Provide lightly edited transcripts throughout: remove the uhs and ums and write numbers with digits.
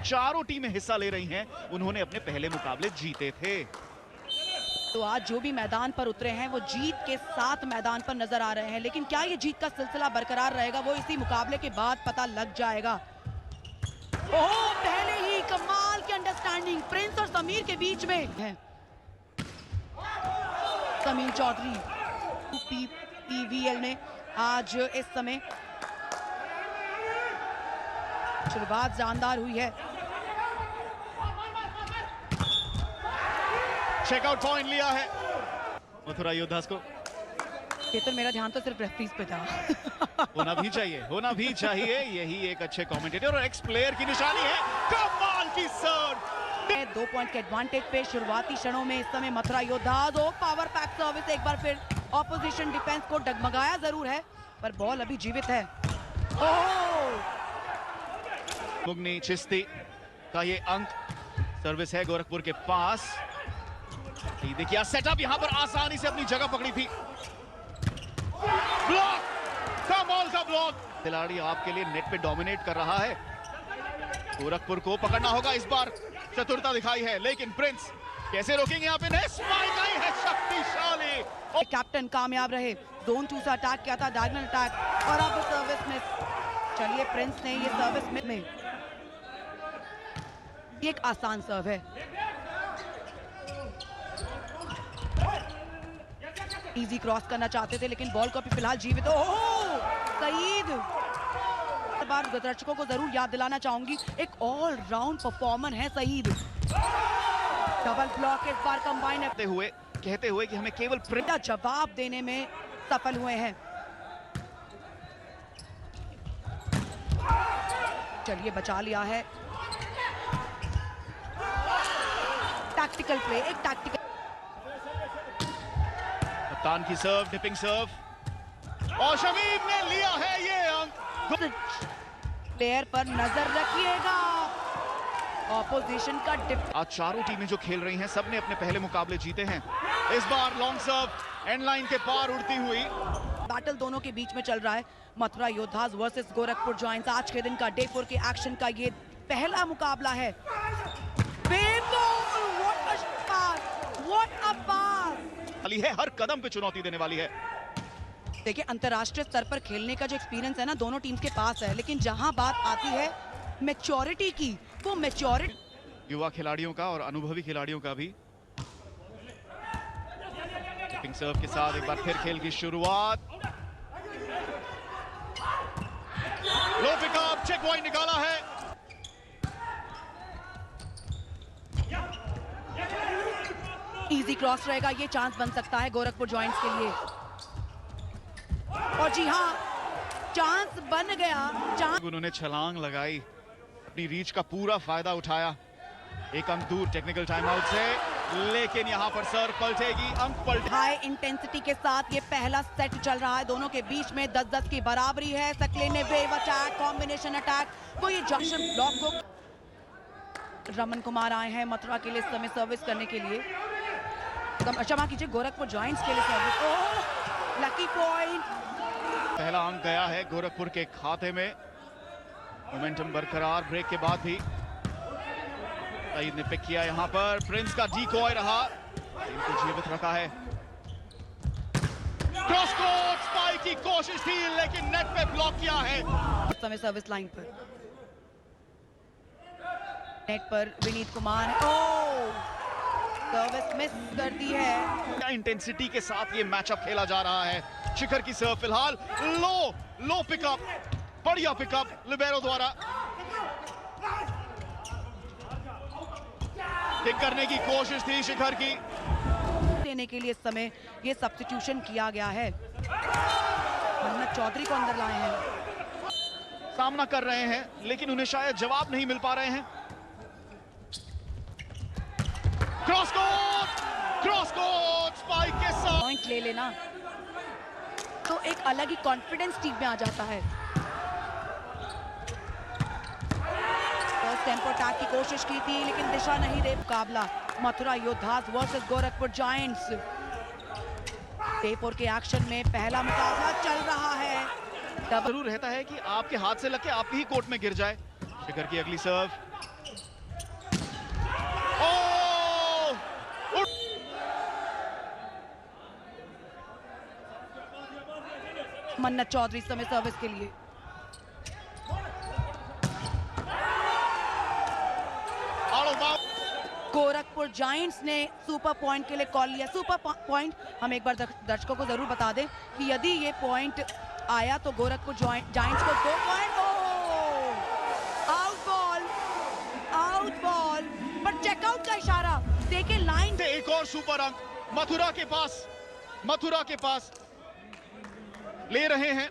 चारों टीमें हिस्सा ले रही हैं, उन्होंने अपने पहले मुकाबले जीते थे। तो आज जो भी मैदान पर उतरे हैं वो जीत के साथ मैदान पर नजर आ रहे हैं, लेकिन क्या ये जीत का सिलसिला बरकरार रहेगा वो इसी मुकाबले के बाद पता लग जाएगा। ओह, पहले ही कमाल की अंडरस्टैंडिंग प्रिंस और समीर के बीच में है। समीर चौधरी पीवीएल ने आज इस समय शुरुआत जानदार हुई है। चेकआउट पॉइंट लिया है मथुरा योद्धास को। ये तो मेरा ध्यान तो सिर्फ रेफरीज पे था। होना भी चाहिए, यही एक अच्छे कमेंटेटर और एक्स प्लेयर की निशानी है। कमाल की सर्व, 2 पॉइंट के एडवांटेज पे शुरुआती क्षणों में इस समय मथुरा योद्धास। पावर पैक सर्विस, एक बार फिर ऑपोजिशन डिफेंस को डगमगाया जरूर है पर बॉल अभी जीवित है। मुगनी चिश्ती का ये अंक, सर्विस है गोरखपुर के पास। देखिए सेटअप, यहां पर आसानी से अपनी जगह पकड़ी थी। ब्लॉक, कमाल का ब्लॉक। खिलाड़ी आपके लिए नेट पे डोमिनेट कर रहा है। गोरखपुर को पकड़ना होगा इस बार, चतुरता दिखाई है, लेकिन प्रिंस कैसे रोकेंगे यहाँ पे? स्पाइक आई है शक्तिशाली। कैप्टन कामयाब रहे, जोन 2 से अटैक किया था, डायगोनल अटैक, और अब सर्विस मिस। चलिए प्रिंस ने ये सर्विस में ये एक आसान सर्व है, इजी क्रॉस करना चाहते थे लेकिन बॉल को अभी फिलहाल जीवित। सईद, बार दर्शकों को जरूर याद दिलाना चाहूंगी, एक ऑल राउंड परफॉर्मर है सईद। डबल ब्लॉक इस बार कंबाइन कहते हुए कि हमें केवल जवाब देने में सफल हुए हैं। चलिए बचा लिया है। टैक्टिकल प्ले, एक टैक्टिकल। कप्तान की सर्व, डिपिंग सर्व, और शमीम ने लिया है ये अंक। प्लेयर पर नजर रखिएगा, ऑपोजिशन का आज चारों टीमें जो खेल रही हैं सबने अपने पहले मुकाबले जीते हैं। इस बार लॉन्ग सर्व एंड लाइन के पार उड़ती हुई। बैटल दोनों के बीच में चल रहा है, मथुरा योद्धास वर्सेस गोरखपुर जॉइंट्स। आज के दिन का डे 4 के एक्शन का ये पहला मुकाबला है। है, हर कदम पे चुनौती देने वाली है। देखिए अंतरराष्ट्रीय स्तर पर खेलने का जो एक्सपीरियंस है ना दोनों टीम्स के पास है, लेकिन जहां बात आती है मैच्योरिटी की, वो मैच्योरिटी युवा खिलाड़ियों का और अनुभवी खिलाड़ियों का भी। पिंक सर्व के साथ एक बार फिर खेल की शुरुआत। लो पिकअप, चेक पॉइंट निकाला है। इजी क्रॉस रहेगा, ये चांस बन सकता है गोरखपुर जॉइंट्स के लिए। और जी हाँ, चांस बन गया। उन्होंने छलांग लगाई, अपनी रीच का पूरा फायदा उठाया। एक अंक दूर टेक्निकल टाइम आउट से, लेकिन यहाँ पर सर्व पलटेगी, अंक पलटे। हाई इंटेंसिटी के साथ ये पहला सेट चल रहा है, दोनों के बीच में 10-10 की बराबरी है। सकले ने वेव अटैक, कॉम्बिनेशन अटैक, वो ये जंक्शन ब्लॉक को। रमन कुमार आए हैं मथुरा के लिए इस समय सर्विस करने के लिए। क्षमा कीजिए, गोरखपुर जॉइंट्स के लिए सर्विस। लकी पॉइंट, पहला अंक गया है गोरखपुर के खाते में। मोमेंटम बरकरार, ब्रेक के बाद भी सईद ने पिक किया। यहाँ पर प्रिंस का डीकॉय रहा, इनको जीवित रखा है। क्रॉस कोर्ट स्पाइक की कोशिश थी लेकिन नेट पे ब्लॉक किया है। इस समय सर्विस लाइन पर नेट पर विनीत कुमार, सर्विस मिस कर दी है। इंटेंसिटी के साथ ये मैचअप खेला जा रहा है। शिखर की सर्व फिलहाल लो पिकअप, बढ़िया पिकअप लिबेरो द्वारा। पिक करने की कोशिश थी शिखर की, देने के लिए इस समय ये सब्स्टिट्यूशन किया गया है। मोहम्मद चौधरी को अंदर लाए हैं, सामना कर रहे हैं लेकिन उन्हें शायद जवाब नहीं मिल पा रहे हैं। क्रॉस कोर्ट स्पाइक के साथ पॉइंट ले लेना तो एक अलग ही कॉन्फिडेंस टीम में आ जाता है। फर्स्ट टेम्पो अटैक की कोशिश की थी लेकिन दिशा नहीं दे। मुकाबला Mathura योद्धास versus Gorakhpur joints. Day 4 के एक्शन में पहला मुकाबला चल रहा है। जरूर रहता है कि आपके हाथ से लग के आपके ही कोर्ट में गिर जाए। शिखर की अगली सर्व, मन्नत चौधरी इस समय सर्विस के लिए। गोरखपुर जायंट्स ने सुपर पॉइंट के लिए कॉल लिया। सुपर पॉइंट हम एक बार दर्शकों को जरूर बता दें कि यदि ये पॉइंट आया तो गोरखपुर जायंट्स को 2 पॉइंट। आउट बॉल पर चेकआउट का इशारा देखे लाइन से एक और सुपर अंक मथुरा के पास ले रहे हैं,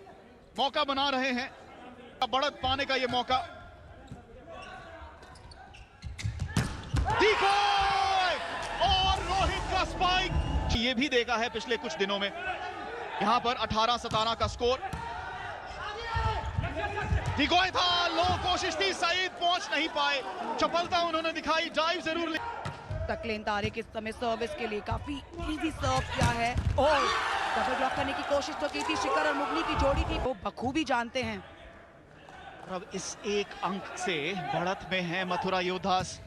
मौका बना रहे हैं, बढ़त पाने का ये मौका। और रोहित का स्पाइक ये भी देखा है पिछले कुछ दिनों में। यहां पर 18-17 का स्कोर। डिगोय था, लो कोशिश थी, सईद पहुंच नहीं पाए, चपलता उन्होंने दिखाई, डाइव जरूर ली। सकलेन तारिक इस समय सर्विस के लिए काफी इजी सर्व किया है और डबल ब्लॉक करने की कोशिश तो की थी। शिखर और मुगली की जोड़ी थी, वो बखूबी जानते हैं। अब इस एक अंक से बढ़त में है मथुरा योद्धास।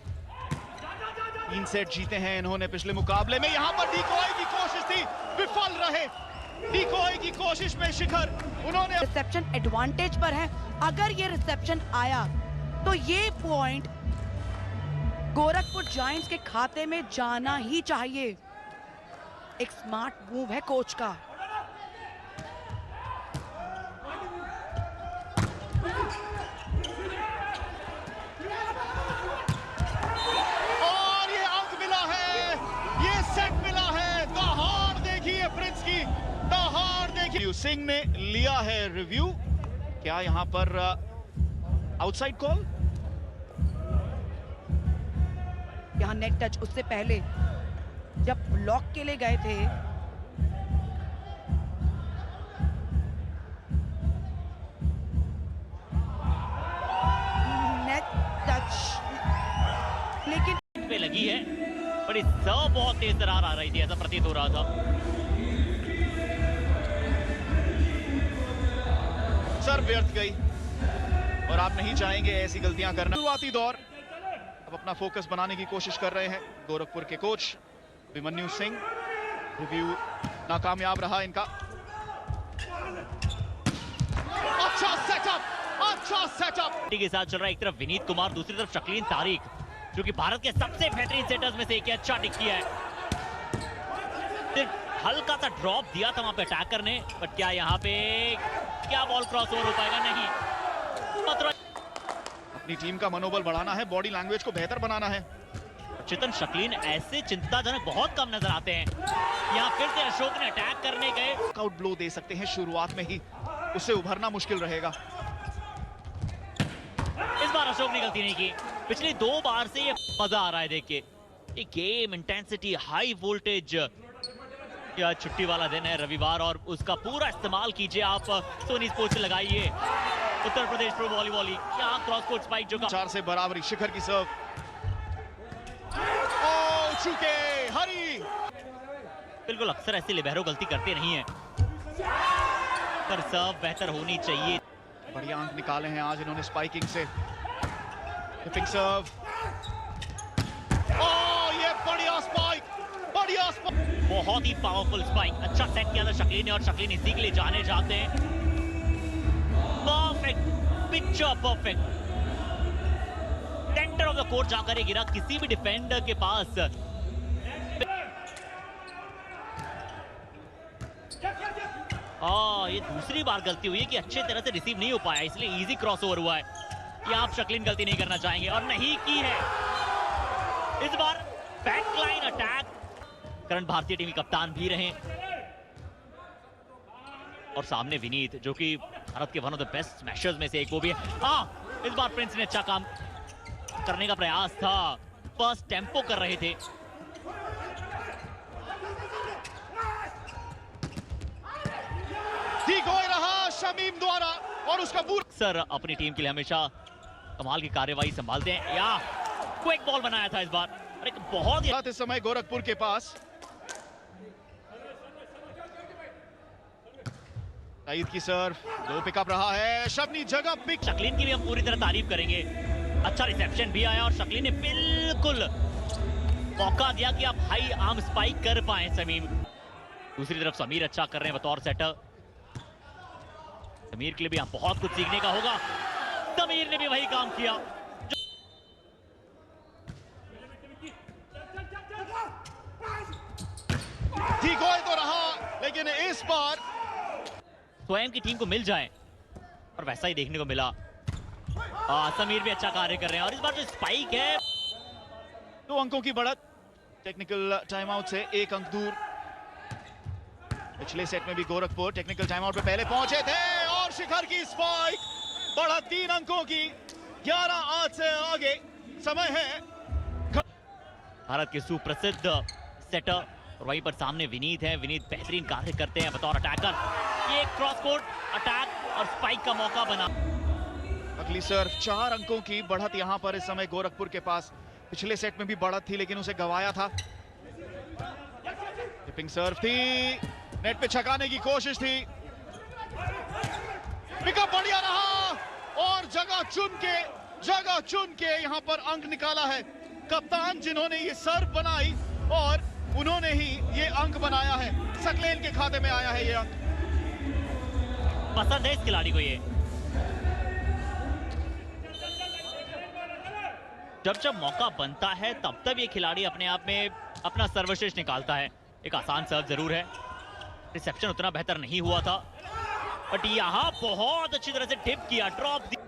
3 सेट जीते हैं इन्होंने पिछले मुकाबले में। यहां पर डिकॉय की कोशिश थी, विफल रहे। डिकॉय की कोशिश में शिखर, उन्होंने रिसेप्शन एडवांटेज पर है। अगर ये रिसेप्शन आया तो ये पॉइंट गोरखपुर जायंट्स के खाते में जाना ही चाहिए। एक स्मार्ट मूव है कोच का। और ये अंक मिला है, ये सेट मिला है। दहाड़ देखिए प्रिंस की, दहाड़ देखिए। सिंह ने लिया है रिव्यू। क्या यहां पर आउटसाइड कॉल? यहाँ नेट टच उससे पहले जब ब्लॉक के लिए गए थे नेट टच, लेकिन पे लगी है, बड़ी सर्व बहुत तेज दरार आ रही थी, ऐसा प्रतीत हो रहा था। सर व्यर्थ गई और आप नहीं चाहेंगे ऐसी गलतियां करना। शुरुआती दौर, अब अपना फोकस बनाने की कोशिश कर रहे हैं गोरखपुर के कोच अभिमन्यु सिंह। रिव्यू नाकामयाब रहा इनका। अच्छा सेटअप के साथ चल रहा है। एक तरफ विनीत कुमार, दूसरी तरफ शक्लीन तारिक, जो कि भारत के सबसे बेहतरीन सेटर्स में से एक है। अच्छा टिक किया है, सिर्फ हल्का सा ड्रॉप दिया था वहां पे अटैकर ने, बट क्या यहाँ पे क्या बॉल क्रॉस ओवर हो पाएगा? नहीं। मथुरा अपनी टीम का मनोबल बढ़ाना है, बॉडी लैंग्वेज को बेहतर बनाना है। चितन शक्लीन ऐसे चिंताजनक बहुत कम नजर आते हैं। यहाँ फिर से अशोक ने अटैक करने गए, आउट ब्लो दे सकते हैं शुरुआत में ही, उससे उभरना मुश्किल रहेगा। इस बार अशोक ने गलती नहीं की। पिछली 2 बार से ये मजा आ रहा है देख के। ये गेम इंटेंसिटी, हाई वोल्टेज। या छुट्टी वाला दिन है रविवार, और उसका पूरा इस्तेमाल कीजिए आप। सोनी स्पोर्ट्स से लगाइए उत्तर प्रदेश प्रो वॉलीबॉल। यहाँ क्रॉस कोर्ट स्पाइक जो 4 से बराबरी। शिखर की सर्व, ओ चुके हरी। बिल्कुल, अक्सर ऐसे लिबेरो गलती करते नहीं है, पर सर्व बेहतर होनी चाहिए। बढ़िया अंक निकाले हैं आज इन्होंने स्पाइकिंग से। टिपिंग सर्व, ओ ये बढ़िया स्पाइक, बढ़िया स्पाइक। बहुत ही पावरफुल स्पाइक। अच्छा सेट किया था शक्लीन ने, और शक्लीन इसी के लिए जाने जाते हैं। Perfect picture, perfect. Centre of the court जाकर गिरा किसी भी डिफेंडर के पास। ये दूसरी बार गलती हुई है कि अच्छे तरह से रिसीव नहीं हो पाया, इसलिए इजी क्रॉस ओवर हुआ है। कि आप शक्लीन गलती नहीं करना चाहेंगे, और नहीं की है इस बार। Backline attack. करण भारतीय टीम के कप्तान भी रहे, और सामने विनीत, जो कि भारत के one of the best smashers में से एक वो भी है। इस बार प्रिंस ने अच्छा काम करने का प्रयास था, फर्स्ट टेम्पो कर रहे थे। रहा शमीम द्वारा, और उसका पूरा सर अपनी टीम के लिए हमेशा कमाल की कार्यवाही संभालते हैं। या क्विक बॉल बनाया था इस बार, और एक बहुत ही इस समय गोरखपुर के पास। सईद की सर्व, 2 पिकअप रहा है। शबनी जगह पिक। शक्लीन की भी हम पूरी तरह तारीफ करेंगे। अच्छा रिसेप्शन भी आया, और शक्लीन ने बिल्कुल मौका दिया कि आप हाई आर्म स्पाइक कर पाए। समीम दूसरी तरफ, समीर अच्छा कर रहे हैं बतौर सेटर। समीर के लिए भी यहाँ बहुत कुछ सीखने का होगा। समीर ने भी वही काम किया। ठीक हो तो रहा, लेकिन इस बार स्वयं की टीम को मिल जाए, और वैसा ही देखने को मिला। समीर भी अच्छा कार्य कर रहे हैं, और इस बार जो स्पाइक है 2 अंकों की बढ़त, टेक्निकल टाइम आउट से 1 अंक दूर। पिछले सेट में भी गोरखपुर टेक्निकल टाइम आउट पे पहले पहुंचे थे, और शिखर की स्पाइक, बढ़त 3 अंकों की, 11-8 से आगे। समय है भारत के सुप्रसिद्ध सेटर, और वहीं पर सामने विनीत है। विनीत बेहतरीन कार्य करते हैं बतौर अटैकर। ये क्रॉस कोर्ट अटैक और स्पाइक का मौका बना। अगली सर्व 4 अंकों की बढ़त यहां पर इस समय गोरखपुर के पास। पिछले सेट में भी बढ़त थी, लेकिन उसे गंवाया था। टिपिंग सर्व थी, नेट पे छकाने की कोशिश थी, पिकअप बढ़िया रहा, और जगह चुन के यहां पर अंक निकाला है कप्तान, जिन्होंने ये सर्व बनाई, और उन्होंने ही ये अंक बनाया है। सकलेन के खाते में आया है ये अंक। पसंद है इस खिलाड़ी को ये। जब मौका बनता है तब ये खिलाड़ी अपने आप में अपना सर्वश्रेष्ठ निकालता है। एक आसान सर्व जरूर है, रिसेप्शन उतना बेहतर नहीं हुआ था, बट यहां बहुत अच्छी तरह से टिप किया, ड्रॉप दिया।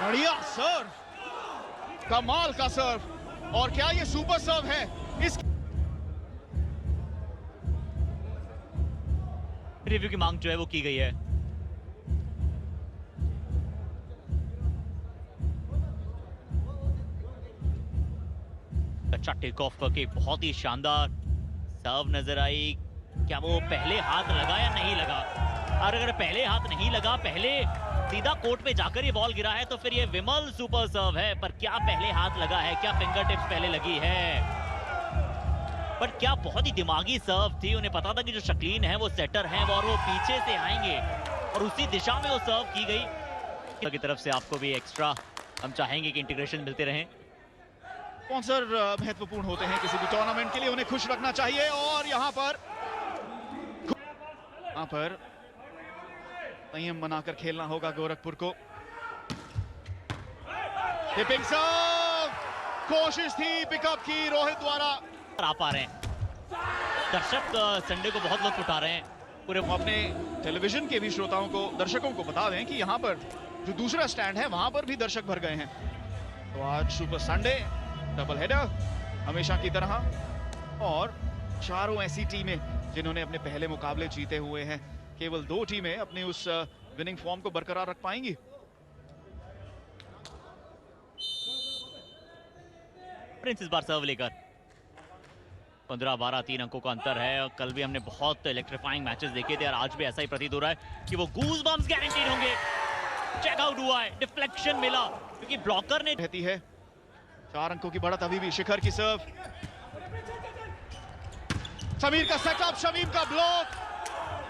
बढ़िया सर्व, कमाल का सर्व, और क्या ये सुपर सर्व है? इस रिव्यू की मांग जो है वो की गई है। अच्छा टेक ऑफ करके बहुत ही शानदार सर्व नजर आई। क्या वो पहले हाथ लगा या नहीं लगा? और अगर पहले हाथ नहीं लगा, पहले सीधा कोर्ट पे जाकर ये बॉल गिरा है, तो फिर ये विमल सुपर सर्व है। पर क्या पहले हाथ लगा है, क्या फिंगर टिप्स पहले लगी है? पर क्या बहुत ही दिमागी सर्व थी। उन्हें पता था कि जो शकीन है वो सेटर हैं, और वो पीछे से आएंगे, और उसी दिशा में वो सर्व की गई। की तरफ से आपको भी एक्स्ट्रा हम चाहेंगे कि इंटीग्रेशन मिलते रहें। स्पॉन्सर महत्वपूर्ण होते हैं किसी भी टूर्नामेंट के लिए, उन्हें खुश रखना चाहिए, और यहाँ पर संयम बनाकर खेलना होगा गोरखपुर को। टिपिंग सर्व, कोशिश थी पिकअप की रोहित द्वारा। आ पा रहे हैं दर्शक, संडे को बहुत लोग उठा रहे हैं पूरे। अपने टेलीविजन के भी श्रोताओं को, दर्शकों को बता दें कि यहाँ पर जो दूसरा स्टैंड है वहां पर भी दर्शक भर गए हैं। तो आज सुपर संडे डबल हेडर हमेशा की तरह, और चारों ऐसी टीमें जिन्होंने अपने पहले मुकाबले जीते हुए हैं। केवल 2 टीमें अपनी उस विनिंग फॉर्म को बरकरार रख पाएंगी। प्रिंस इस बार सर्व लेकर 15-12 3 अंकों का अंतर है। और कल भी हमने बहुत इलेक्ट्रीफाइंग मैचेस देखे थे, और आज भी ऐसा ही प्रतीत हो रहा है कि वो गूज बम्स गारंटीड होंगे। चेक आउट हुआ है, डिफ्लेक्शन मिला, क्योंकि ब्लॉकर ने रहती है। 4 अंकों की बढ़त अभी भी। शिखर की सर्व, समीर का सेटअप, शमीम का ब्लॉक,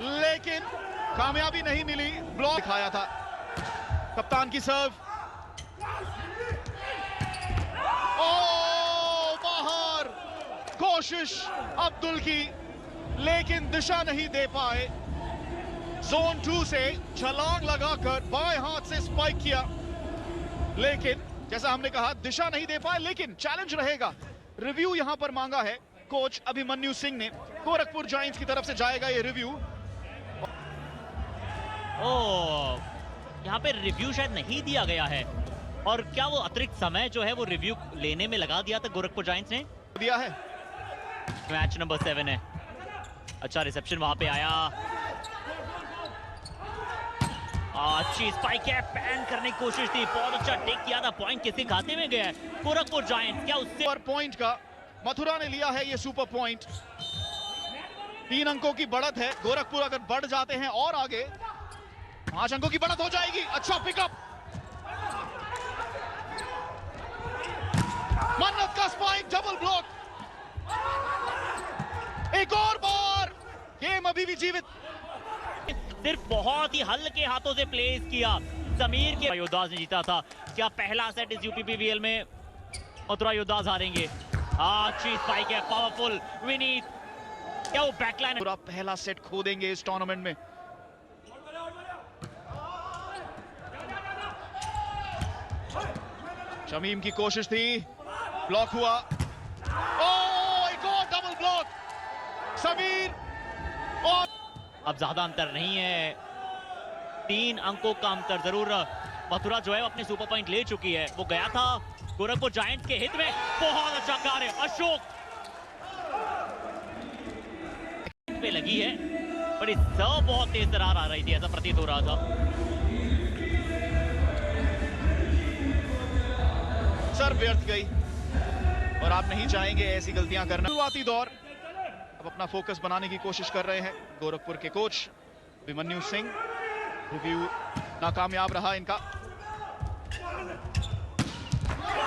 लेकिन कामयाबी नहीं मिली। ब्लॉक दिखाया था। कप्तान की सर्व, ओ बाहर, कोशिश अब्दुल की, लेकिन दिशा नहीं दे पाए। जोन 2 से छलांग लगाकर बाएं हाथ से स्पाइक किया, लेकिन जैसा हमने कहा दिशा नहीं दे पाए। लेकिन चैलेंज रहेगा। रिव्यू यहां पर मांगा है कोच अभिमन्यु सिंह ने। गोरखपुर जायंट्स की तरफ से जाएगा ये रिव्यू। यहाँ पे रिव्यू शायद नहीं दिया गया है, और क्या वो अतिरिक्त समय जो है वो रिव्यू लेने में लगा दिया था गोरखपुर जायंट्स ने? दिया है। मैच नंबर 7 है। अच्छा रिसेप्शन वहां पे आया, अच्छी स्पाइक है, पैन करने की कोशिश थी, बहुत अच्छा टेक किया था। पॉइंट किसके खाते में गया है? गोरखपुर जायंट्स। क्या उससे पर पॉइंट का मथुरा ने लिया है ये सुपर पॉइंट। 3 अंकों की बढ़त है। गोरखपुर अगर बढ़ जाते हैं और आगे 5 अंकों की बढ़त हो जाएगी। अच्छा पिकअप, मन्नत का स्पाइक, डबल ब्लॉक, एक और बार। गेम अभी भी जीवित। सिर्फ बहुत ही हल्के हाथों से प्लेस किया समीर के। योद्धास ने जीता था। क्या पहला सेट इस यूपीपीवीएल में मथुरा योद्धास हारेंगे? अच्छी स्पाइक है, पावरफुल। विनीत क्या वो बैकलाइन पूरा पहला सेट खो देंगे इस टूर्नामेंट में। शमीम की कोशिश थी, ब्लॉक हुआ। एक और डबल ब्लॉक समीर। और अब ज्यादा अंतर नहीं है, 3 अंकों का अंतर। जरूर मथुरा जो है अपने सुपर पॉइंट ले चुकी है। वो गया था गोरखपुर जायंट्स के हित में। बहुत अच्छा कार्य अशोक पे लगी है, बड़ी सब बहुत तेज दरार आ रही थी, ऐसा प्रतीत हो रहा था। सर व्यर्थ गई और आप नहीं चाहेंगे ऐसी गलतियां करना। शुरुआती दौर अब अपना फोकस बनाने की कोशिश कर रहे हैं गोरखपुर के कोच अभिमन्यु सिंह। रिव्यू नाकामयाब रहा इनका।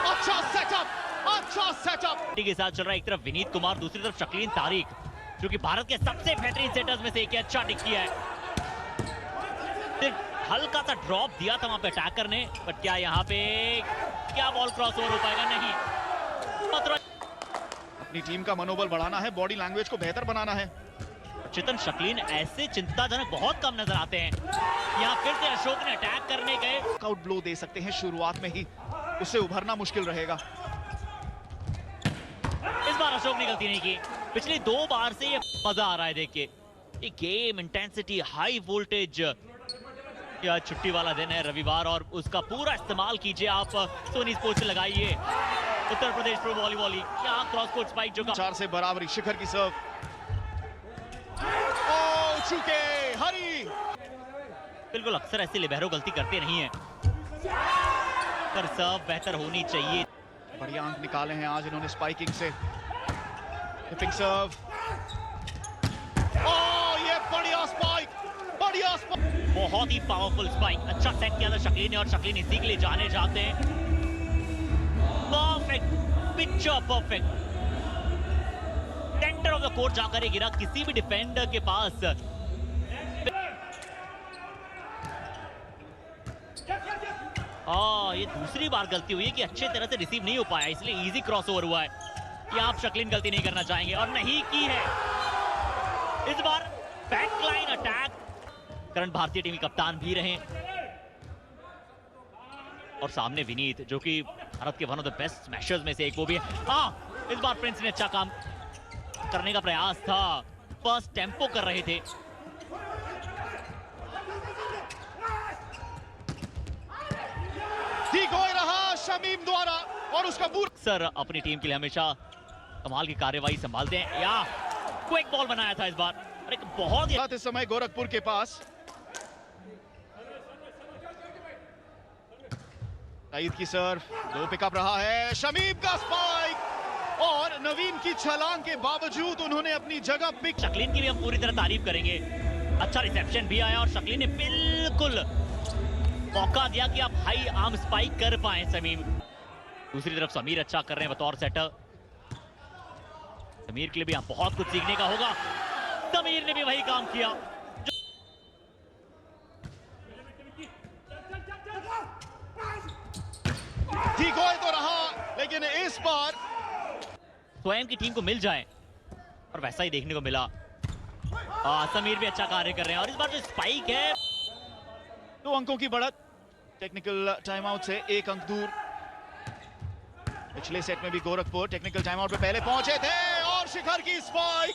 अच्छा सेटअप के साथ चल रहा है। एक तरफ विनीत कुमार, दूसरी तरफ शकीन तारिक, जो कि भारत के सबसे बेहतरीन सेटर्स में से एक है। अच्छा टिक किया है, सिर्फ हल्का सा ड्रॉप दिया था वहां पे अटैकर ने, बट क्या यहाँ पे क्या बॉल क्रॉस ओवर हो पाएगा? नहीं। अपनी टीम का मनोबल बढ़ाना है, बॉडी लैंग्वेज को बेहतर बनाना है। चेतन शकीन ऐसे चिंताजनक बहुत कम नजर आते हैं। यहाँ फिर से अशोक ने अटैक करने गए। आउट ब्लो दे सकते हैं शुरुआत में ही, उससे उभरना मुश्किल रहेगा। इस बार अशोक ने गलती नहीं की। पिछली 2 बार से ये मजा आ रहा है देख के। ये गेम इंटेंसिटी, हाई वोल्टेज। या छुट्टी वाला दिन है रविवार, और उसका पूरा इस्तेमाल कीजिए आप। सोनी स्पोर्ट्स से लगाइए उत्तर प्रदेश प्रो वॉलीबॉल। यहाँ क्रॉस कोर्ट स्पाइक जो 4 से बराबरी। शिखर की सर्व, चुके हरी। बिल्कुल, अक्सर ऐसे लिबेरो गलती करते नहीं है, पर सर्व बेहतर होनी चाहिए। बढ़िया अंक निकाले हैं आज इन्होंने स्पाइकिंग से। हिपिंग सर्व, ये बढ़िया स्पाइक। बहुत ही पावरफुल स्पाइक। अच्छा सेट किया था शकीन ने, और शकीन इसी के लिए जाने जाते हैं। Perfect picture, perfect centre of the court जाकर गिरा किसी भी डिफेंडर के पास। ये दूसरी बार गलती हुई है कि अच्छे तरह से रिसीव नहीं हो पाया, इसलिए इजी क्रॉस ओवर हुआ है। क्या आप शकीन गलती नहीं करना चाहेंगे? और नहीं की है इस बार। Backline attack. करण भारतीय टीम के कप्तान भी रहे, और सामने विनीत जो कि भारत के one of the best smashers में से एक वो भी है। इस बार प्रिंस ने अच्छा काम करने का प्रयास था, फर्स्ट टेम्पो कर रहे थे। रहा शमीम द्वारा, और उसका सर अपनी टीम के लिए हमेशा कमाल की कार्यवाही संभालते हैं। या क्विक बॉल बनाया था इस बार, और एक बहुत ही इस समय गोरखपुर के पास। सईद की सर्व, 2 पिकअप रहा है। शमीम का स्पाइक, और नवीन की छलांग के बावजूद उन्होंने अपनी जगह पिक। शकीन की भी हम पूरी तरह तारीफ करेंगे। अच्छा रिसेप्शन भी आया, और शकीन ने बिल्कुल मौका दिया कि आप हाई आर्म स्पाइक कर पाए समीर। दूसरी तरफ समीर अच्छा कर रहे हैं बतौर सेटर। समीर के लिए भी बहुत कुछ सीखने का होगा। समीर ने भी वही काम किया। ठीक हो तो रहा, लेकिन इस बार स्वयं की टीम को मिल जाए, और वैसा ही देखने को मिला। समीर भी अच्छा कार्य कर रहे हैं, और इस बार जो स्पाइक है 2 अंकों की बढ़त। टेक्निकल टाइम आउट से 1 अंक दूर। पिछले सेट में भी गोरखपुर टेक्निकल टाइम आउट पे पहले पहुंचे थे, और शिखर की स्पाइक,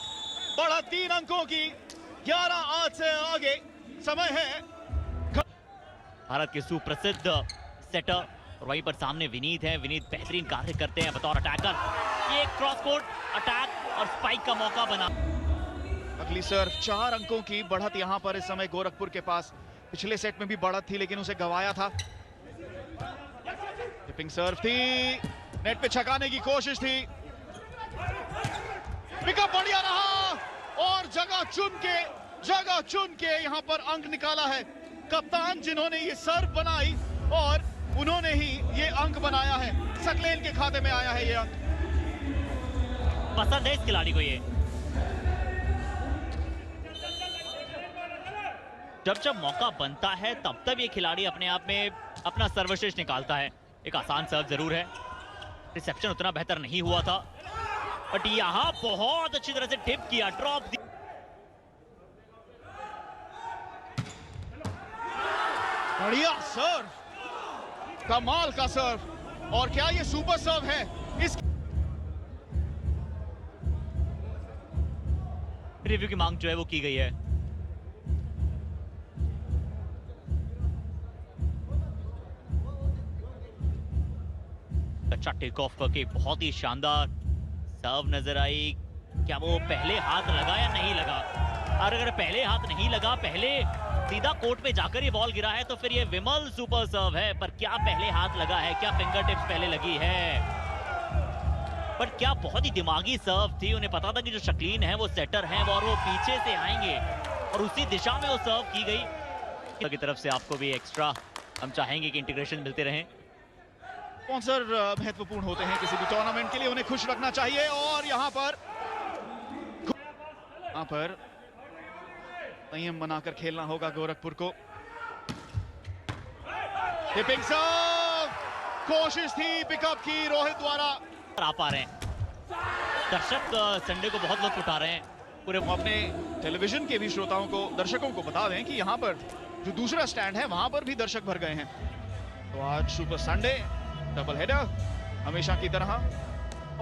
बढ़त 3 अंकों की। 11-8 से आगे समय है। भारत के सुप्रसिद्ध सेटर, और वहीं पर सामने विनीत है। विनीत बेहतरीन कार्य करते हैं बतौर अटैकर। ये क्रॉस कोर्ट अटैक और स्पाइक का मौका बना। अगली सर्व, 4 अंकों की बढ़त यहां पर इस समय गोरखपुर के पास। पिछले सेट में भी बढ़त थी, लेकिन उसे गंवाया था। हिपिंग सर्व थी, नेट पे छकाने की कोशिश थी। पिकअप बढ़िया रहा, और जगह चुन के यहां पर अंक निकाला है कप्तान, जिन्होंने ये सर्व बनाई, और उन्होंने ही ये अंक बनाया है। सकलेन के खाते में आया है ये अंक। पसंद है इस खिलाड़ी को ये। जब मौका बनता है तब ये खिलाड़ी अपने आप में अपना सर्वश्रेष्ठ निकालता है। एक आसान सर्व जरूर है, रिसेप्शन उतना बेहतर नहीं हुआ था, बट यहाँ बहुत अच्छी तरह से टिप किया, ड्रॉप दिया। बढ़िया सर्व, कमाल का सर्व। और क्या ये सुपर सर्व है? इस रिव्यू की मांग जो है वो की गई है। अच्छा टेक ऑफ करके बहुत ही शानदार सर्व नजर आई। क्या वो पहले हाथ लगा या नहीं लगा? और अगर पहले हाथ नहीं लगा, पहले सीधा कोर्ट पे जाकर ये बॉल गिरा है, तो फिर ये विमल सुपर सर्व है। पर क्या पहले हाथ लगा है? क्या फिंगर टिप्स पहले लगी है? पर क्या बहुत ही दिमागी सर्व थी। उन्हें पता था कि जो शक्लीन है वो सेटर हैं और वो पीछे से आएंगे, और उसी दिशा में वो सर्व की गई। की तरफ से आपको भी एक्स्ट्रा हम चाहेंगे कि इंटीग्रेशन मिलते रहें। स्पॉन्सर महत्वपूर्ण होते हैं किसी भी टूर्नामेंट के लिए, उन्हें खुश रखना चाहिए। और यहाँ पर संयम बनाकर खेलना होगा गोरखपुर को। टिपिंग सर्व, कोशिश थी पिकअप की रोहित द्वारा। आ पा रहे हैं दर्शक, संडे को बहुत लोग उठा रहे हैं पूरे। अपने टेलीविजन के भी श्रोताओं को, दर्शकों को बता दें कि यहाँ पर जो दूसरा स्टैंड है वहां पर भी दर्शक भर गए हैं। तो आज सुपर संडे डबल हेडर हमेशा की तरह,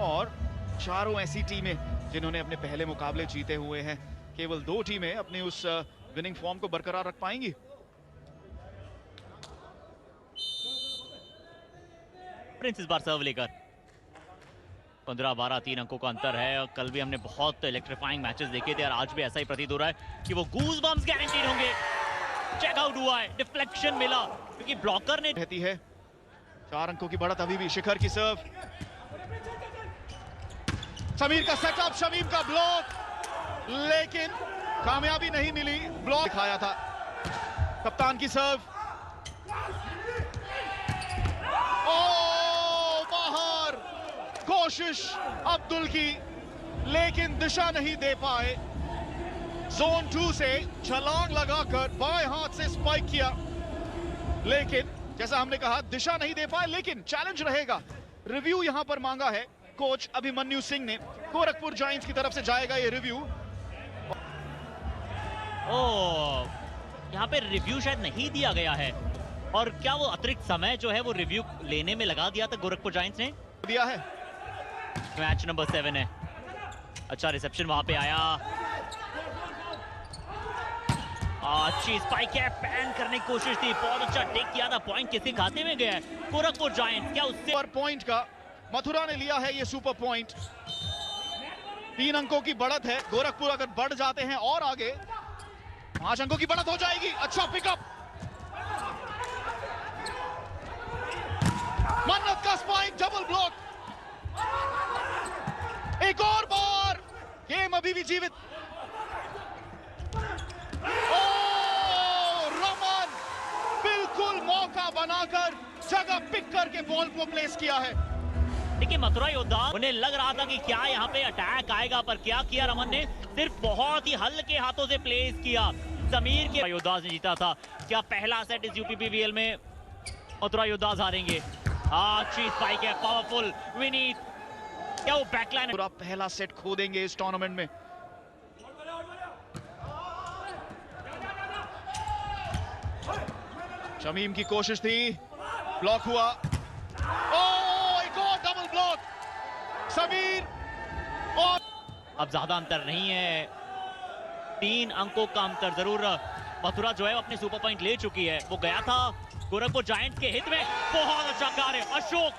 और चारों ऐसी टीमें जिन्होंने अपने पहले मुकाबले जीते हुए हैं। केवल 2 टीमें अपनी उस विनिंग फॉर्म को बरकरार रख पाएंगी। प्रिंस इस बार सर्व लेकर 15-12 3 अंकों का अंतर है। और कल भी हमने बहुत इलेक्ट्रीफाइंग मैचेस देखे थे और आज भी ऐसा ही प्रतीत हो रहा है कि वो गूज बम्स गारंटीड होंगे। चेक आउट हुआ है, डिफ्लेक्शन मिला क्योंकि ब्लॉकर ने रहती है। 4 अंकों की बढ़त अभी भी। शिखर की सर्व, समीर का सेटअप, शमीम का ब्लॉक, लेकिन कामयाबी नहीं मिली। ब्लॉक दिखाया था। कप्तान की सर्व, ओ बाहर। कोशिश अब्दुल की, लेकिन दिशा नहीं दे पाए। जोन 2 से छलांग लगाकर बाएं हाथ से स्पाइक किया, लेकिन जैसा हमने कहा दिशा नहीं दे पाए। लेकिन चैलेंज रहेगा। रिव्यू यहां पर मांगा है कोच अभिमन्यु सिंह ने। गोरखपुर जायंट्स की तरफ से जाएगा ये रिव्यू। यहाँ पे रिव्यू शायद नहीं दिया गया है, और क्या वो अतिरिक्त समय जो है वो रिव्यू लेने में लगा दिया था गोरखपुर जायंट्स ने? दिया है। मैच नंबर 7 है। अच्छा रिसेप्शन वहां पे आया, अच्छी स्पाइक है, पैन करने की कोशिश थी, बहुत अच्छा टेक किया था। पॉइंट किसी खाते में गया है गोरखपुर जायंट्स। क्या उससे पर पॉइंट का मथुरा ने लिया है ये सुपर पॉइंट। 3 अंकों की बढ़त है। गोरखपुर अगर बढ़ जाते हैं और आगे 5 अंकों की बढ़त हो जाएगी। अच्छा पिकअप, मन्नत का स्पाइक, डबल ब्लॉक। एक और बार, गेम अभी भी जीवित। ओ रमन बिल्कुल मौका बनाकर जगह पिक करके बॉल को प्लेस किया है। देखिए मथुरा योद्धा, उन्हें लग रहा था कि क्या यहाँ पे अटैक आएगा, पर क्या किया रमन ने? सिर्फ बहुत ही हल्के हाथों से प्लेस किया। समीर के योद्धा ने जीता था। क्या पहला सेट इस यूपीपीवीएल में मथुरा योद्धा हारेंगे? अच्छी स्पाइक है, पावरफुल विनीत। क्या वो बैकलाइन पूरा पहला सेट खो देंगे इस टूर्नामेंट में? शमीम की कोशिश थी, ब्लॉक हुआ। ओ एक और डबल ब्लॉक, समीर। और अब ज्यादा अंतर नहीं है, 3 अंकों का अंतर। जरूर मथुरा जो है अपने सुपर पॉइंट ले चुकी है। वो गया था गोरखपुर जायंट्स के हित में। बहुत अच्छा कार्य अशोक